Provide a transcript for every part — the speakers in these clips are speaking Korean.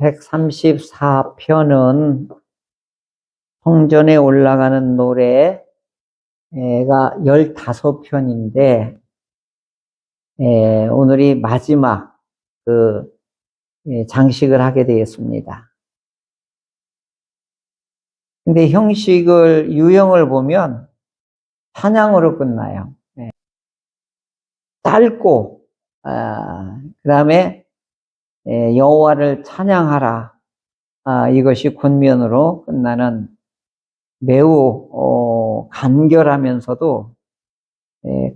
134편은 성전에 올라가는 노래가 15편인데, 오늘이 마지막 장식을 하게 되겠습니다. 근데 유형을 보면 찬양으로 끝나요. 짧고, 그 다음에 여호와를 찬양하라. 이것이 권면으로 끝나는 매우 간결하면서도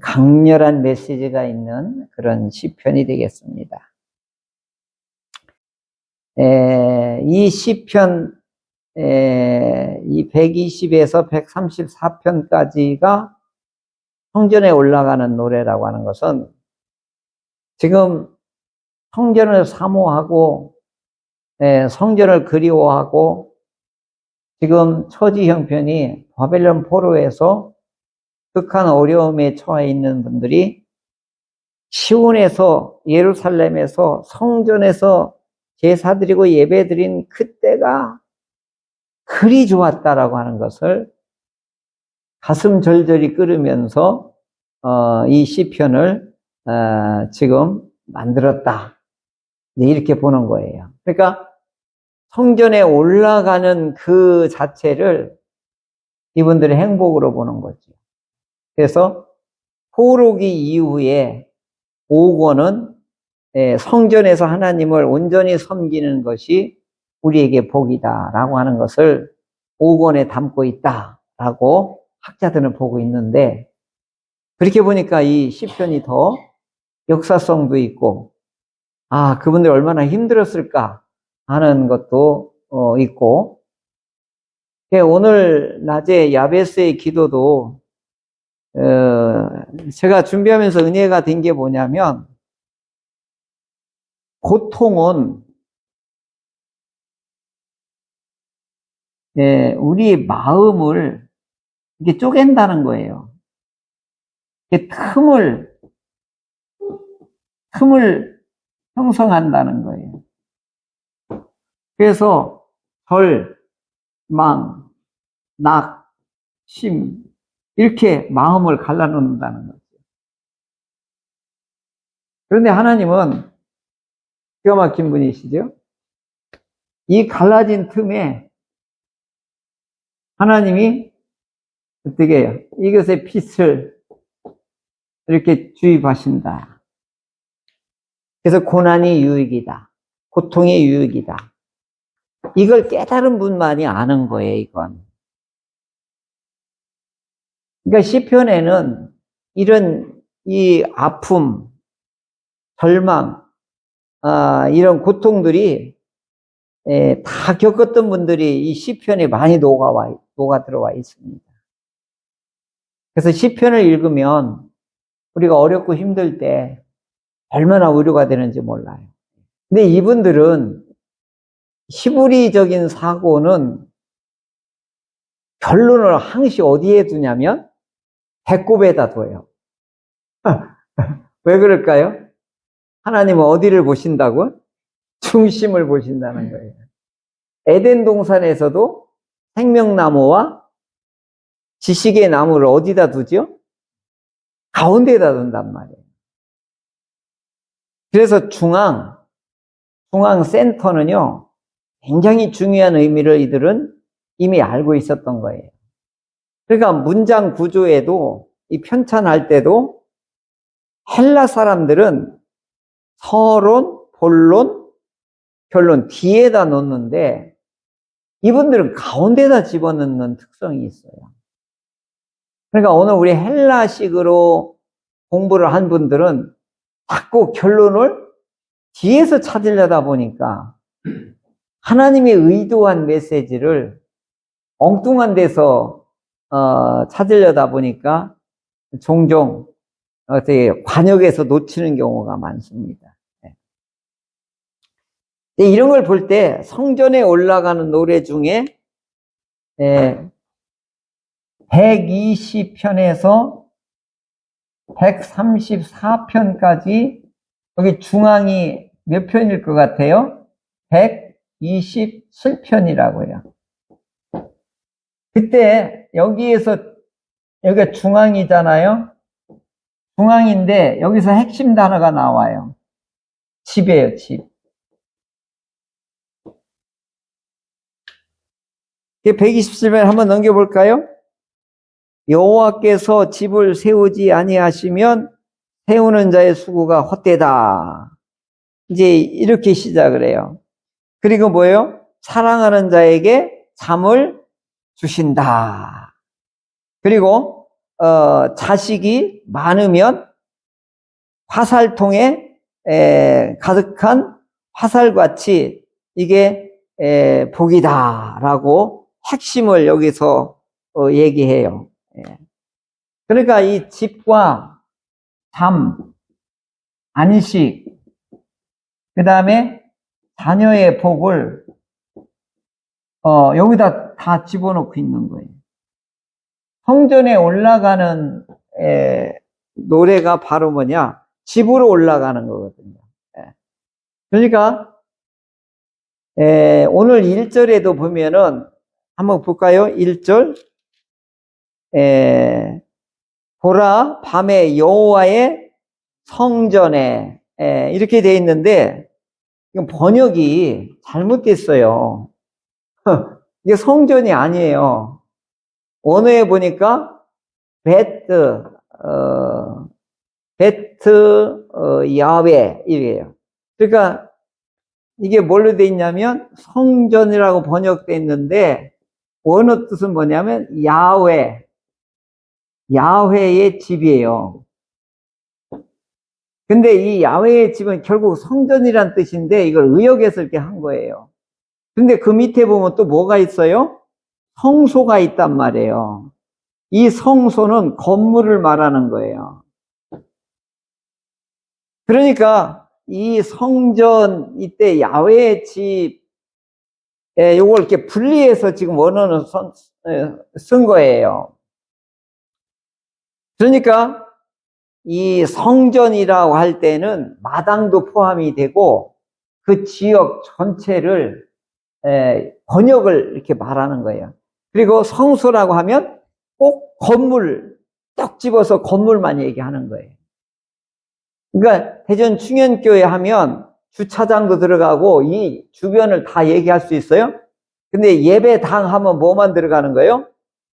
강렬한 메시지가 있는 그런 시편이 되겠습니다. 이 시편, 이 120에서 134편까지가 성전에 올라가는 노래라고 하는 것은 지금 성전을 사모하고 성전을 그리워하고 지금 처지 형편이 바벨론 포로에서 극한 어려움에 처해 있는 분들이 시온에서 예루살렘에서 성전에서 제사 드리고 예배 드린 그때가 그리 좋았다라고 하는 것을 가슴 절절히 끓으면서 이 시편을 지금 만들었다. 이렇게 보는 거예요. 그러니까 성전에 올라가는 그 자체를 이분들의 행복으로 보는 거죠. 그래서 포로기 이후에 5권은 성전에서 하나님을 온전히 섬기는 것이 우리에게 복이다라고 하는 것을 5권에 담고 있다라고 학자들은 보고 있는데, 그렇게 보니까 이 시편이 더 역사성도 있고, 그분들 얼마나 힘들었을까 하는 것도 있고, 오늘 낮에 야베스의 기도도 제가 준비하면서 은혜가 된 게 뭐냐면, 고통은 우리 마음을 이렇게 쪼갠다는 거예요. 이렇게 틈을 형성한다는 거예요. 그래서 망, 낙, 심 이렇게 마음을 갈라놓는다는 거죠. 그런데 하나님은 기가 막힌 분이시죠. 이 갈라진 틈에 하나님이 어떻게 해요? 이것의 빛을 이렇게 주입하신다. 그래서 고난이 유익이다. 고통이 유익이다. 이걸 깨달은 분만이 아는 거예요, 이건. 그러니까 시편에는 이 아픔, 절망, 이런 고통들이 다 겪었던 분들이 이 시편에 많이 녹아 들어와 있습니다. 그래서 시편을 읽으면 우리가 어렵고 힘들 때 얼마나 위로가 되는지 몰라요. 근데 이분들은 히브리적인 사고는 결론을 항시 어디에 두냐면 배꼽에다 둬요. 왜 그럴까요? 하나님은 어디를 보신다고? 중심을 보신다는 거예요. 에덴 동산에서도 생명나무와 지식의 나무를 어디다 두죠? 가운데에다 둔단 말이에요. 그래서 중앙 센터는요, 굉장히 중요한 의미를 이들은 이미 알고 있었던 거예요. 그러니까 문장 구조에도, 이 편찬할 때도 헬라 사람들은 서론, 본론, 결론 뒤에다 놓는데 이분들은 가운데다 집어넣는 특성이 있어요. 그러니까 오늘 우리 헬라식으로 공부를 한 분들은 자꾸 결론을 뒤에서 찾으려다 보니까 하나님이 의도한 메시지를 엉뚱한 데서 찾으려다 보니까 종종 어떻게 관역에서 놓치는 경우가 많습니다. 이런 걸 볼 때 성전에 올라가는 노래 중에 120편에서 134편까지 여기 중앙이 몇 편일 것 같아요? 120, 27편이라고요. 그때 여기에서 여기가 중앙이잖아요. 중앙인데 여기서 핵심 단어가 나와요. 집이에요, 집. 127편 한번 넘겨볼까요? 여호와께서 집을 세우지 아니하시면 세우는 자의 수고가 헛되다. 이제 이렇게 시작을 해요. 그리고 뭐예요? 사랑하는 자에게 잠을 주신다. 그리고 자식이 많으면 화살통에 가득한 화살같이 이게 복이다라고 핵심을 여기서 얘기해요. 그러니까 이 집과 잠, 안식, 그 다음에 자녀의 복을 여기다 다 집어넣고 있는 거예요. 성전에 올라가는 노래가 바로 뭐냐? 집으로 올라가는 거거든요. 그러니까 오늘 1절에도 보면은 한번 볼까요? 1절 보라 밤에 여호와의 성전에 이렇게 되어 있는데 이건 번역이 잘못됐어요. 이게 성전이 아니에요. 원어에 보니까 베트 야훼 이래요. 그러니까 이게 뭘로 돼 있냐면 성전이라고 번역돼 있는데 원어 뜻은 뭐냐면 야훼의 집이에요. 근데 이 야훼의 집은 결국 성전이란 뜻인데 이걸 의역해서 이렇게 한 거예요. 근데 그 밑에 보면 또 뭐가 있어요? 성소가 있단 말이에요. 이 성소는 건물을 말하는 거예요. 그러니까 이 성전 이때 야훼의 집 요걸 이렇게 분리해서 지금 원어는 쓴 거예요. 그러니까 이 성전이라고 할 때는 마당도 포함이 되고 그 지역 전체를 번역을 이렇게 말하는 거예요. 그리고 성소라고 하면 꼭 건물 딱 집어서 건물만 얘기하는 거예요. 그러니까 대전 충현교회 하면 주차장도 들어가고 이 주변을 다 얘기할 수 있어요. 근데 예배당 하면 뭐만 들어가는 거예요?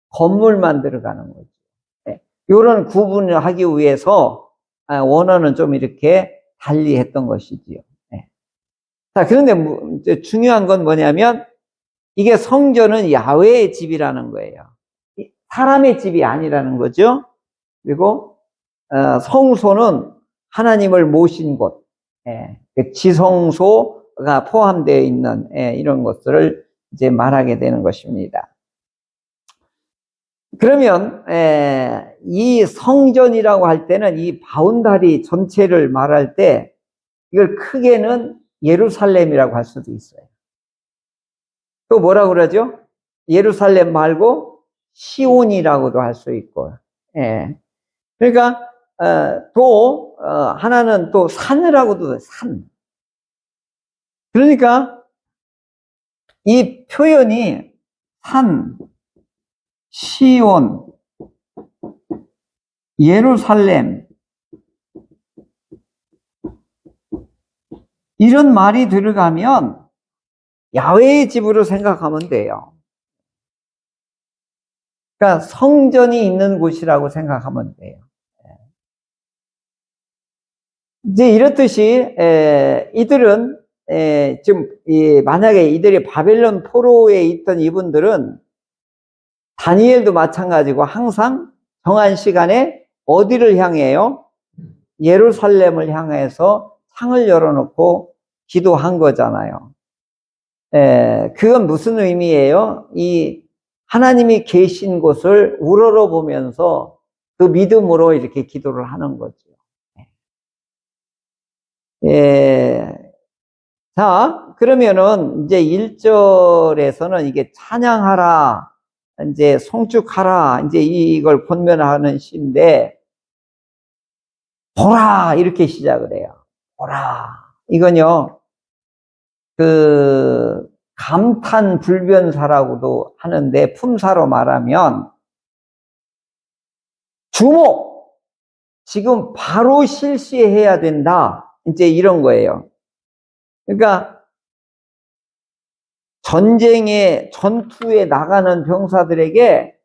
건물만 들어가는 거죠. 이런 구분을 하기 위해서 원어는 좀 이렇게 달리 했던 것이지요. 자, 그런데 중요한 건 뭐냐면 이게 성전은 야훼의 집이라는 거예요. 사람의 집이 아니라는 거죠. 그리고 성소는 하나님을 모신 곳, 지성소가 포함되어 있는 이런 것들을 이제 말하게 되는 것입니다. 그러면 이 성전이라고 할 때는 이 바운다리 전체를 말할 때 이걸 크게는 예루살렘이라고 할 수도 있어요. 또 뭐라고 그러죠? 예루살렘 말고 시온이라고도 할 수 있고. 그러니까 또 하나는 또 산이라고도 산. 그러니까 이 표현이 산, 시온, 예루살렘 이런 말이 들어가면 야훼의 집으로 생각하면 돼요. 그러니까 성전이 있는 곳이라고 생각하면 돼요. 이제 이렇듯이 이들은 지금 만약에 이들이 바벨론 포로에 있던 이분들은 다니엘도 마찬가지고 항상 정한 시간에 어디를 향해요? 예루살렘을 향해서 창을 열어놓고 기도한 거잖아요. 그건 무슨 의미예요? 이 하나님이 계신 곳을 우러러보면서 그 믿음으로 이렇게 기도를 하는 거죠. 자, 그러면은 이제 1절에서는 이게 찬양하라, 이제 송축하라, 이제 이걸 권면하는 시인데, 보라! 이렇게 시작을 해요. 보라. 이건요, 감탄불변사라고도 하는데, 품사로 말하면 주목! 지금 바로 실시해야 된다. 이제 이런 거예요. 그러니까 전투에 나가는 병사들에게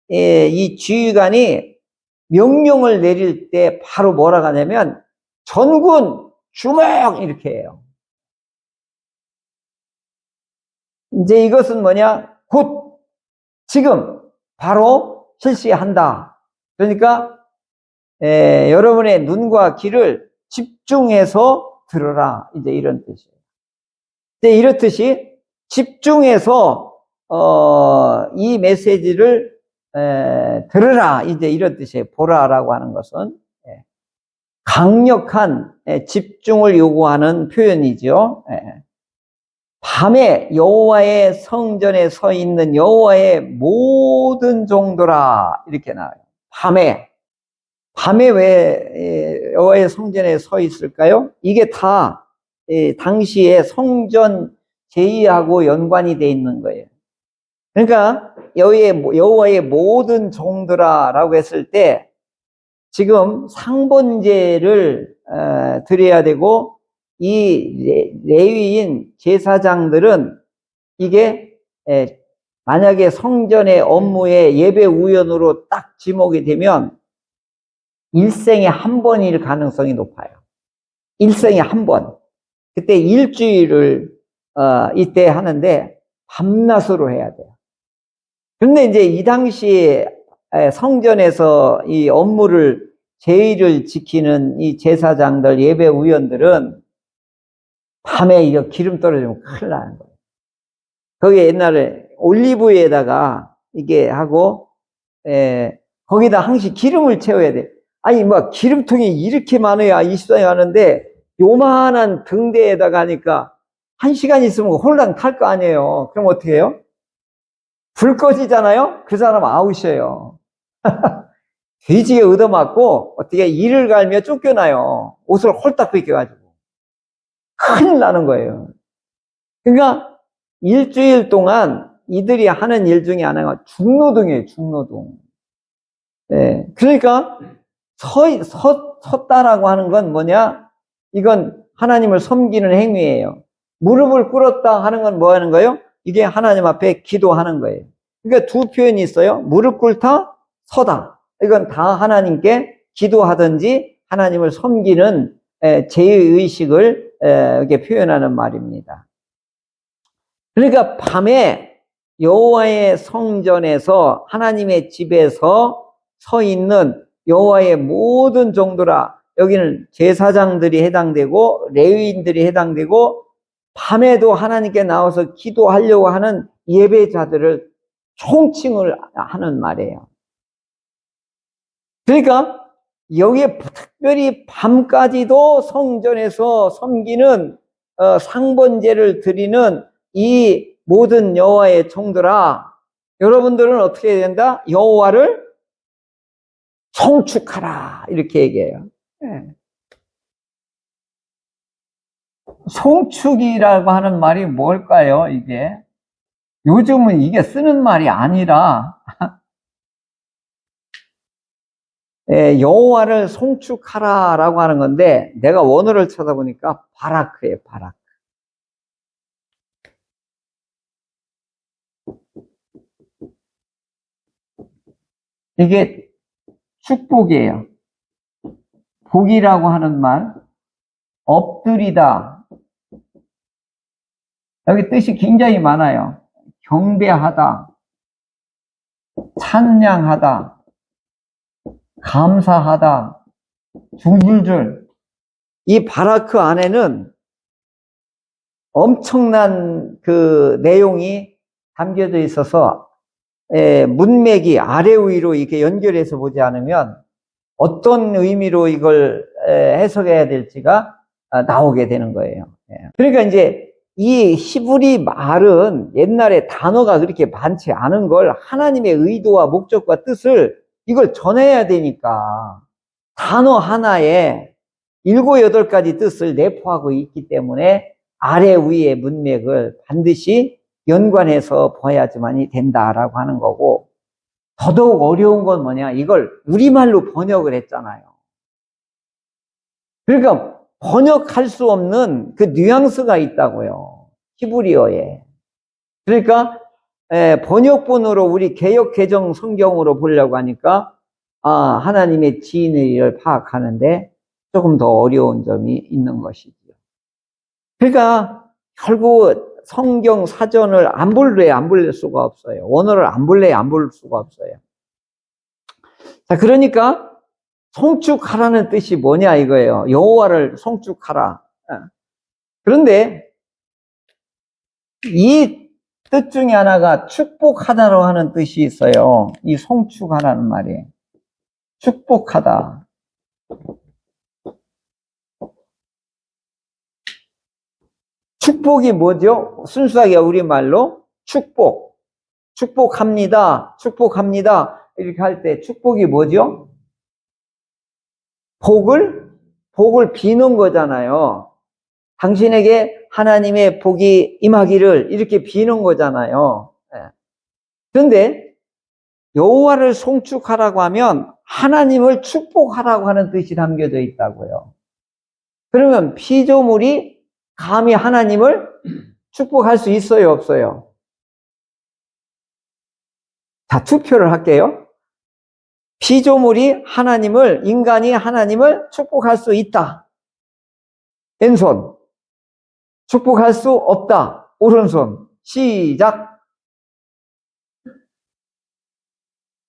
이 지휘관이 명령을 내릴 때 바로 뭐라고 하냐면 전군 주목! 이렇게 해요. 이제 이것은 뭐냐? 곧 지금 바로 실시한다. 그러니까 여러분의 눈과 귀를 집중해서 들어라. 이제 이런 뜻이에요. 이제 이렇듯이 집중해서 이 메시지를 들으라. 이제 이런 뜻이에요. 보라라고 하는 것은 강력한 집중을 요구하는 표현이죠. 밤에 여호와의 성전에 서 있는 여호와의 모든 종들아, 이렇게 나와요. 밤에 왜 여호와의 성전에 서 있을까요? 이게 다 당시에 성전 제의하고 연관이 돼 있는 거예요. 그러니까 여호와의 모든 종들아 라고 했을 때 지금 상번제를 드려야 되고, 이 레위인 제사장들은 이게 만약에 성전의 업무에 예배 우연으로 딱 지목이 되면 일생에 한 번일 가능성이 높아요. 일생에 한 번. 그때 일주일을 이때 하는데 밤낮으로 해야 돼요. 그런데 이제 이 당시에 성전에서 이 업무를 제의를 지키는 이 제사장들, 예배 우연들은 밤에 이거 기름 떨어지면 큰일 나는 거예요. 거기에 옛날에 올리브유에다가 이게 하고 거기다 항시 기름을 채워야 돼. 아니 뭐 기름통이 이렇게 많아야 20장이 하는데 요만한 등대에다가 하니까 1시간 있으면 홀랑 탈 거 아니에요. 그럼 어떻게 해요? 불 꺼지잖아요? 그 사람 아웃이에요. 돼지에 얻어맞고 어떻게 이를 갈며 쫓겨나요. 옷을 홀딱 벗겨가지고. 큰일 나는 거예요. 그러니까 일주일 동안 이들이 하는 일 중에 하나가 중노동이에요. 중노동. 네. 그러니까 섰다라고 하는 건 뭐냐? 이건 하나님을 섬기는 행위예요. 무릎을 꿇었다 하는 건 뭐 하는 거예요? 이게 하나님 앞에 기도하는 거예요. 그러니까 두 표현이 있어요. 무릎 꿇다, 서다. 이건 다 하나님께 기도하든지 하나님을 섬기는 제의의식을 이렇게 표현하는 말입니다. 그러니까 밤에 여호와의 성전에서 하나님의 집에서 서 있는 여호와의 모든 종들아, 여기는 제사장들이 해당되고 레위인들이 해당되고 밤에도 하나님께 나와서 기도하려고 하는 예배자들을 총칭을 하는 말이에요. 그러니까 여기에 특별히 밤까지도 성전에서 섬기는 상번제를 드리는 이 모든 여호와의 종들아, 여러분들은 어떻게 해야 된다? 여호와를 송축하라, 이렇게 얘기해요. 송축이라고 하는 말이 뭘까요? 이게 요즘은 이게 쓰는 말이 아니라 여호와를 송축하라라고 하는 건데, 내가 원어를 찾아보니까 바라크예요. 바라크. 이게 축복이에요. 복이라고 하는 말, 엎드리다. 여기 뜻이 굉장히 많아요. 경배하다, 찬양하다, 감사하다, 중줄줄. 이 바라크 안에는 엄청난 그 내용이 담겨져 있어서 문맥이 아래 위로 이렇게 연결해서 보지 않으면 어떤 의미로 이걸 해석해야 될지가 나오게 되는 거예요. 그러니까 이제 이 히브리 말은 옛날에 단어가 그렇게 많지 않은 걸 하나님의 의도와 목적과 뜻을 이걸 전해야 되니까 단어 하나에 7, 8가지 뜻을 내포하고 있기 때문에 아래 위의 문맥을 반드시 연관해서 봐야지만이 된다라고 하는 거고, 더더욱 어려운 건 뭐냐, 이걸 우리말로 번역을 했잖아요. 그러니까 번역할 수 없는 그 뉘앙스가 있다고요, 히브리어에. 그러니까 번역본으로 우리 개역 개정 성경으로 보려고 하니까 하나님의 진리를 파악하는데 조금 더 어려운 점이 있는 것이죠. 그러니까 결국 성경 사전을 안 볼 수가 없어요. 원어를 안 볼 수가 없어요. 자, 그러니까 송축하라는 뜻이 뭐냐 이거예요. 여호와를 송축하라. 그런데 이 뜻 중에 하나가 축복하다로 하는 뜻이 있어요. 이 송축하라는 말이. 축복하다. 축복이 뭐죠? 순수하게 우리말로 축복. 축복합니다. 축복합니다. 이렇게 할 때 축복이 뭐죠? 복을 비는 거잖아요. 당신에게 하나님의 복이 임하기를 이렇게 비는 거잖아요. 그런데 여호와를 송축하라고 하면 하나님을 축복하라고 하는 뜻이 담겨져 있다고요. 그러면 피조물이 감히 하나님을 축복할 수 있어요, 없어요? 자, 투표를 할게요. 피조물이 인간이 하나님을 축복할 수 있다. 왼손. 축복할 수 없다. 오른손. 시작.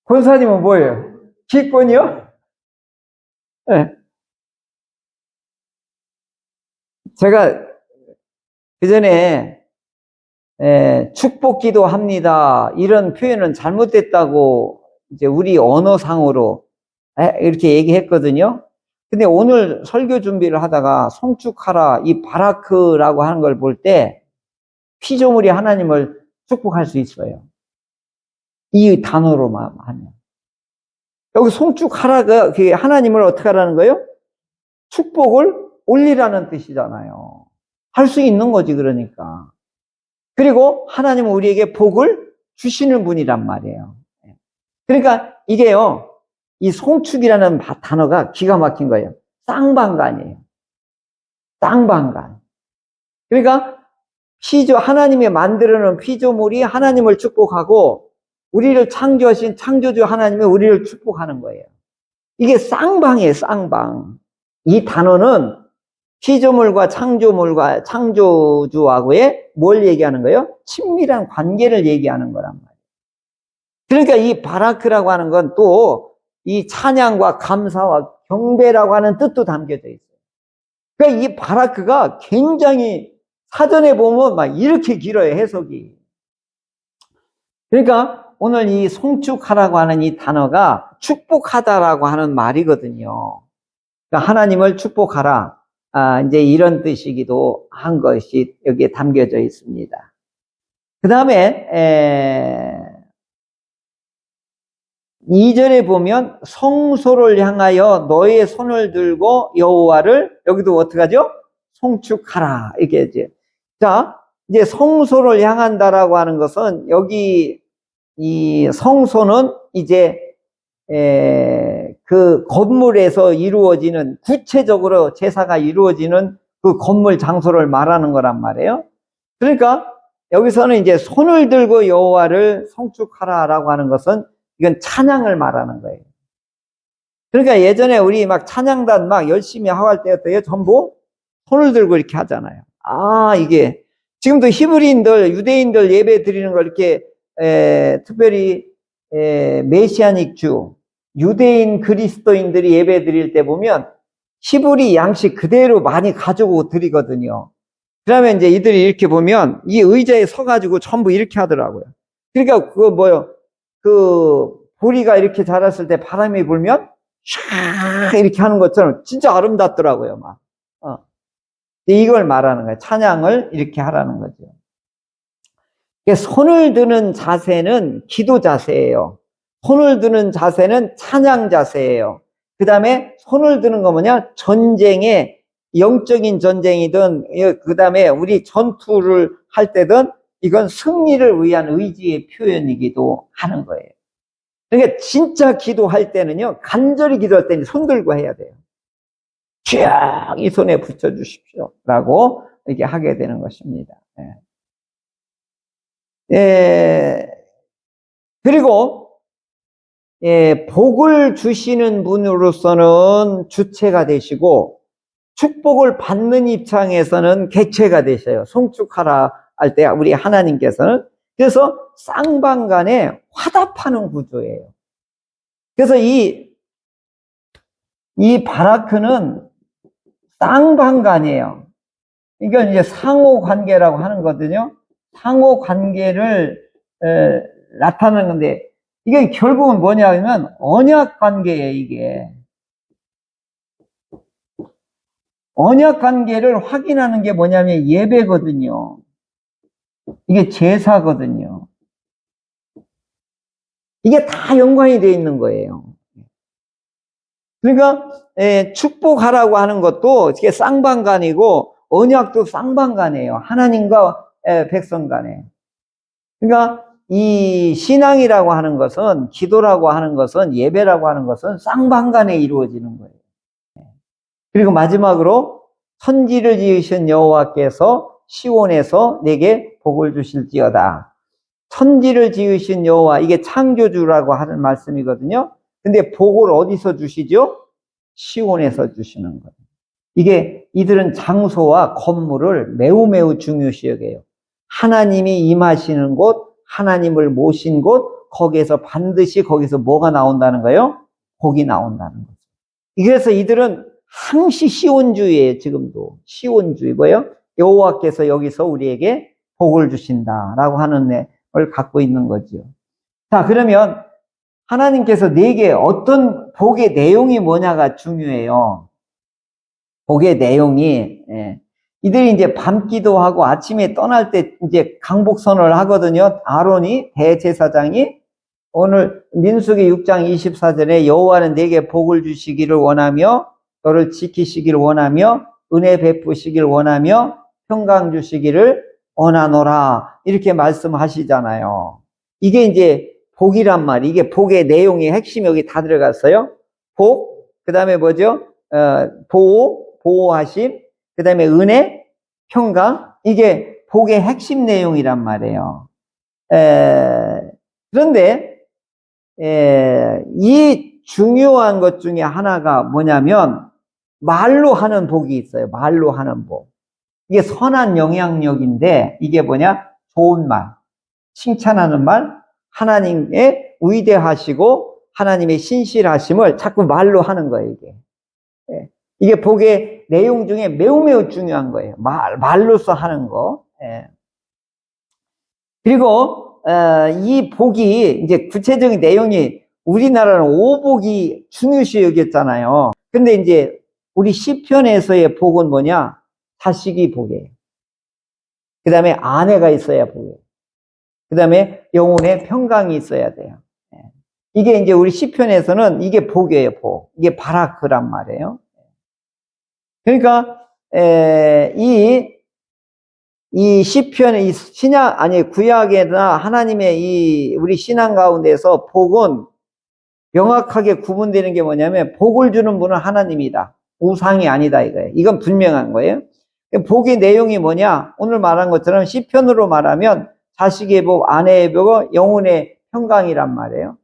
권사님은 뭐예요? 기권이요? 네. 제가 그 전에 축복 기도합니다. 이런 표현은 잘못됐다고 이제 우리 언어상으로 이렇게 얘기했거든요. 근데 오늘 설교 준비를 하다가 송축하라, 이 바라크라고 하는 걸 볼 때 피조물이 하나님을 축복할 수 있어요. 이 단어로만 하면. 여기 송축하라가 하나님을 어떻게 하라는 거예요? 축복을 올리라는 뜻이잖아요. 할 수 있는 거지, 그러니까. 그리고 하나님은 우리에게 복을 주시는 분이란 말이에요. 그러니까 이게요, 이 송축이라는 단어가 기가 막힌 거예요. 쌍방간이에요. 쌍방간. 그러니까 하나님이 만들어놓은 피조물이 하나님을 축복하고 우리를 창조하신 창조주 하나님이 우리를 축복하는 거예요. 이게 쌍방이에요, 쌍방. 이 단어는 피조물과 창조주하고의 뭘 얘기하는 거예요? 친밀한 관계를 얘기하는 거란 말이에요. 그러니까 이 바라크라고 하는 건 또 이 찬양과 감사와 경배라고 하는 뜻도 담겨져 있어요. 그러니까 이 바라크가 굉장히 사전에 보면 막 이렇게 길어요, 해석이. 그러니까 오늘 이 송축하라고 하는 이 단어가 축복하다라고 하는 말이거든요. 그러니까 하나님을 축복하라. 이제 이런 뜻이기도 한 것이 여기에 담겨져 있습니다. 그 다음에 2절에 보면 성소를 향하여 너의 손을 들고 여호와를 여기도 어떻게 하죠? 송축하라 이렇게 이제. 자, 이제 성소를 향한다라고 하는 것은 여기 이 성소는 이제 그 건물에서 이루어지는 구체적으로 제사가 이루어지는 그 건물 장소를 말하는 거란 말이에요. 그러니까 여기서는 이제 손을 들고 여호와를 송축하라라고 하는 것은 이건 찬양을 말하는 거예요. 그러니까 예전에 우리 막 찬양단 막 열심히 하고 할 때였대요. 전부 손을 들고 이렇게 하잖아요. 이게 지금도 히브리인들, 유대인들 예배 드리는 걸 이렇게 특별히 메시아닉 주, 유대인 그리스도인들이 예배 드릴 때 보면 히브리 양식 그대로 많이 가지고 드리거든요. 그러면 이제 이들이 이렇게 보면 이 의자에 서가지고 전부 이렇게 하더라고요. 그러니까 그 보리가 이렇게 자랐을 때 바람이 불면 샤 이렇게 하는 것처럼 진짜 아름답더라고요, 막. 이걸 말하는 거예요. 찬양을 이렇게 하라는 거죠. 손을 드는 자세는 기도 자세예요. 손을 드는 자세는 찬양 자세예요. 그 다음에 손을 드는 거 뭐냐? 전쟁에 영적인 전쟁이든 그 다음에 우리 전투를 할 때든 이건 승리를 위한 의지의 표현이기도 하는 거예요. 그러니까 진짜 기도할 때는요, 간절히 기도할 때는 손 들고 해야 돼요. 쫙 이 손에 붙여주십시오 라고 이렇게 하게 되는 것입니다. 그리고 복을 주시는 분으로서는 주체가 되시고 축복을 받는 입장에서는 객체가 되셔요. 송축하라 할 때 우리 하나님께서는. 그래서 쌍방간에 화답하는 구조예요. 그래서 이 바라크는 쌍방간이에요. 이건 이제 상호 관계라고 하는 거거든요. 상호 관계를 나타내는 건데, 이게 결국은 뭐냐면 언약 관계예요, 이게. 언약 관계를 확인하는 게 뭐냐면 예배거든요. 이게 제사거든요. 이게 다 연관이 되어 있는 거예요. 그러니까 축복하라고 하는 것도 이게 쌍방간이고 언약도 쌍방간이에요. 하나님과 백성 간에. 그러니까 이 신앙이라고 하는 것은, 기도라고 하는 것은, 예배라고 하는 것은 쌍방간에 이루어지는 거예요. 그리고 마지막으로 천지를 지으신 여호와께서 시온에서 내게 복을 주실지어다. 천지를 지으신 여호와, 이게 창조주라고 하는 말씀이거든요. 근데 복을 어디서 주시죠? 시온에서 주시는 거예요. 이게 이들은 장소와 건물을 매우 중요시 여겨요. 하나님이 임하시는 곳, 하나님을 모신 곳, 거기에서 반드시 거기서 뭐가 나온다는 거예요? 복이 나온다는 거죠. 그래서 이들은 항시 시온주의예요. 지금도 시온주의. 뭐예요? 여호와께서 여기서 우리에게 복을 주신다라고 하는 걸 갖고 있는 거죠. 자, 그러면 하나님께서 내게 어떤 복의 내용이 뭐냐가 중요해요. 복의 내용이, 이들이 이제 밤 기도하고 아침에 떠날 때 이제 강복선언을 하거든요. 아론이, 대제사장이. 오늘 민수기 6장 24절에 여호와는 내게 복을 주시기를 원하며 너를 지키시기를 원하며 은혜 베푸시기를 원하며 평강 주시기를 원하노라, 이렇게 말씀하시잖아요. 이게 이제 복이란 말이, 이게 복의 내용의 핵심이 여기 다 들어갔어요. 복, 그 다음에 뭐죠? 보호하심, 그 다음에 은혜, 평강, 이게 복의 핵심 내용이란 말이에요. 그런데 이 중요한 것 중에 하나가 뭐냐면 말로 하는 복이 있어요. 말로 하는 복. 이게 선한 영향력인데, 이게 뭐냐? 좋은 말, 칭찬하는 말, 하나님의 위대하시고 하나님의 신실하심을 자꾸 말로 하는 거예요, 이게. 이게 복의 내용 중에 매우 중요한 거예요. 말로써 하는 거. 그리고 이 복이 이제 구체적인 내용이, 우리나라는 오복이 중요시 여겼잖아요. 근데 이제 우리 시편에서의 복은 뭐냐? 자식이 복이에요. 그 다음에 아내가 있어야 복이에요. 그 다음에 영혼의 평강이 있어야 돼요. 이게 이제 우리 시편에서는 이게 복이에요, 복. 이게 바라크란 말이에요. 그러니까 이 시편의 구약에나 하나님의 우리 신앙 가운데서 복은 명확하게 구분되는 게 뭐냐면, 복을 주는 분은 하나님이다, 우상이 아니다, 이거예요. 이건 분명한 거예요. 복의 내용이 뭐냐? 오늘 말한 것처럼 시편으로 말하면 자식의 복, 아내의 복, 영혼의 평강이란 말이에요.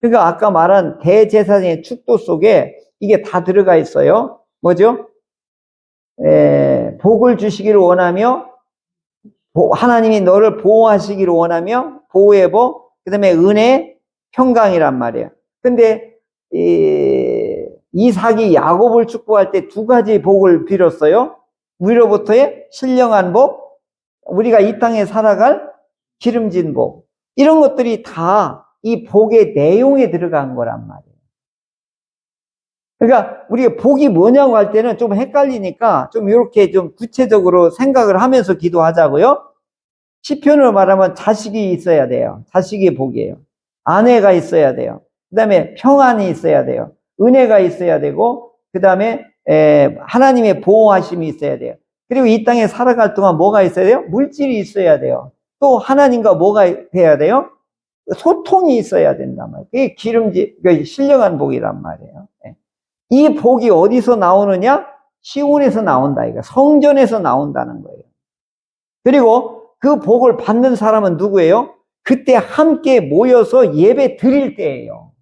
그러니까 아까 말한 대제사장의 축도 속에 이게 다 들어가 있어요. 뭐죠? 복을 주시기를 원하며, 하나님이 너를 보호하시기를 원하며, 보호의 복, 그 다음에 은혜, 평강이란 말이에요. 근데 이삭이 야곱을 축복할 때 두 가지 복을 빌었어요. 위로부터의 신령한 복, 우리가 이 땅에 살아갈 기름진 복. 이런 것들이 다 이 복의 내용에 들어간 거란 말이에요. 그러니까 우리가 복이 뭐냐고 할 때는 좀 헷갈리니까 좀 이렇게 좀 구체적으로 생각을 하면서 기도하자고요. 시편으로 말하면 자식이 있어야 돼요. 자식이 복이에요. 아내가 있어야 돼요. 그 다음에 평안이 있어야 돼요. 은혜가 있어야 되고, 그 다음에 하나님의 보호하심이 있어야 돼요. 그리고 이 땅에 살아갈 동안 뭐가 있어야 돼요? 물질이 있어야 돼요. 또 하나님과 뭐가 돼야 돼요? 소통이 있어야 된단 말이에요. 그게 기름지, 그게 신령한 복이란 말이에요. 이 복이 어디서 나오느냐? 시온에서 나온다. 이거 성전에서 나온다는 거예요. 그리고 그 복을 받는 사람은 누구예요? 그때 함께 모여서 예배 드릴 때예요.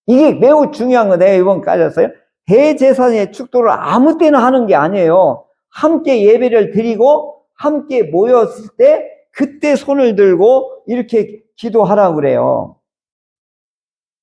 이게 매우 중요한 거 내가 이번 까졌어요. 대제사장의 축도를 아무 때나 하는 게 아니에요. 함께 예배를 드리고 함께 모였을 때 그때 손을 들고 이렇게 기도하라고 그래요.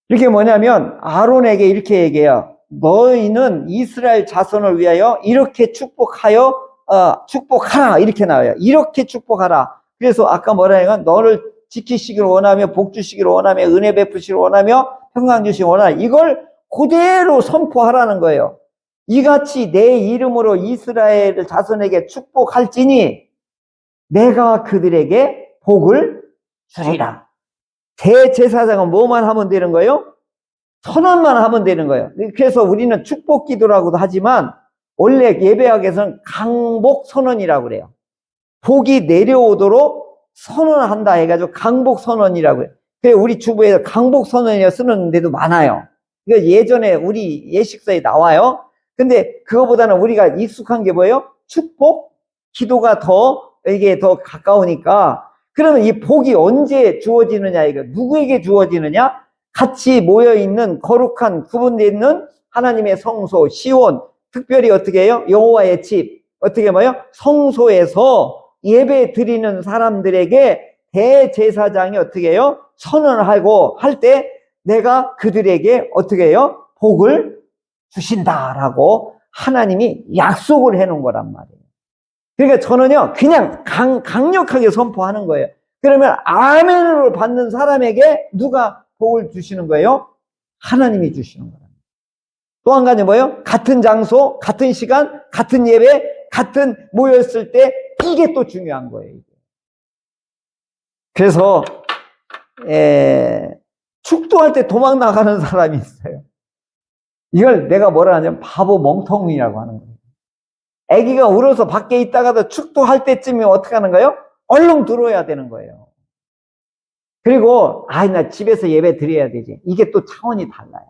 이렇게 뭐냐면 아론에게 이렇게 얘기해요. 너희는 이스라엘 자손을 위하여 이렇게 축복하라 이렇게 나와요. 이렇게 축복하라. 그래서 아까 뭐라 하냐면 너를 지키시기를 원하며 복 주시기를 원하며 은혜 베푸시기를 원하며 평강 주시기를 원하라. 이걸 그대로 선포하라는 거예요. 이같이 내 이름으로 이스라엘 자손에게 축복할지니 내가 그들에게 복을 주리라. 대제사장은 뭐만 하면 되는 거예요? 선언만 하면 되는 거예요. 그래서 우리는 축복 기도라고도 하지만 원래 예배학에서는 강복 선언이라고 그래요. 복이 내려오도록 선언한다 해가지고 강복 선언이라고 해요. 그래서 우리 주부에서 강복 선언이라 쓰는 데도 많아요. 이거 예전에 우리 예식서에 나와요. 근데 그거보다는 우리가 익숙한 게 뭐예요? 축복 기도가 이게 더 가까우니까. 그러면 이 복이 언제 주어지느냐, 이거 누구에게 주어지느냐? 같이 모여있는 거룩한 구분되어 있는 하나님의 성소 시온, 특별히 어떻게 해요? 여호와의 집, 어떻게 뭐요? 성소에서 예배 드리는 사람들에게 대제사장이 어떻게 해요? 선언하고 할 때 내가 그들에게 어떻게 해요? 복을 주신다라고 하나님이 약속을 해놓은 거란 말이에요. 그러니까 저는요 그냥 강력하게 선포하는 거예요. 그러면 아멘으로 받는 사람에게 누가 복을 주시는 거예요? 하나님이 주시는 거예요. 또 한 가지 뭐예요? 같은 장소, 같은 시간, 같은 예배, 같은 모였을 때 이게 또 중요한 거예요. 그래서 축도할 때 도망 나가는 사람이 있어요. 이걸 내가 뭐라 하냐면 바보 멍텅이라고 하는 거예요. 아기가 울어서 밖에 있다가도 축도할 때쯤이면 어떻게 하는 거예요? 얼른 들어야 되는 거예요. 그리고 나 집에서 예배 드려야 되지. 이게 또 차원이 달라요.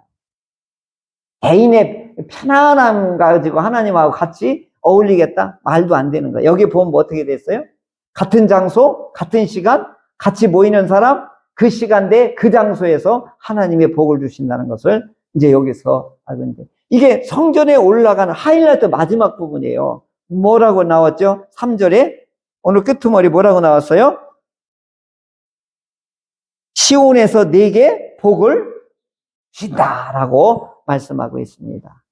개인의 편안함 가지고 하나님하고 같이 어울리겠다? 말도 안 되는 거예요. 여기 보면 뭐 어떻게 됐어요? 같은 장소, 같은 시간, 같이 모이는 사람, 그 시간대, 그 장소에서 하나님의 복을 주신다는 것을 이제 여기서 알고 있는데, 이게 성전에 올라가는 하이라이트 마지막 부분이에요. 뭐라고 나왔죠? 3절에 오늘 끄트머리 뭐라고 나왔어요? 시온에서 네게 복을 주신다라고 말씀하고 있습니다.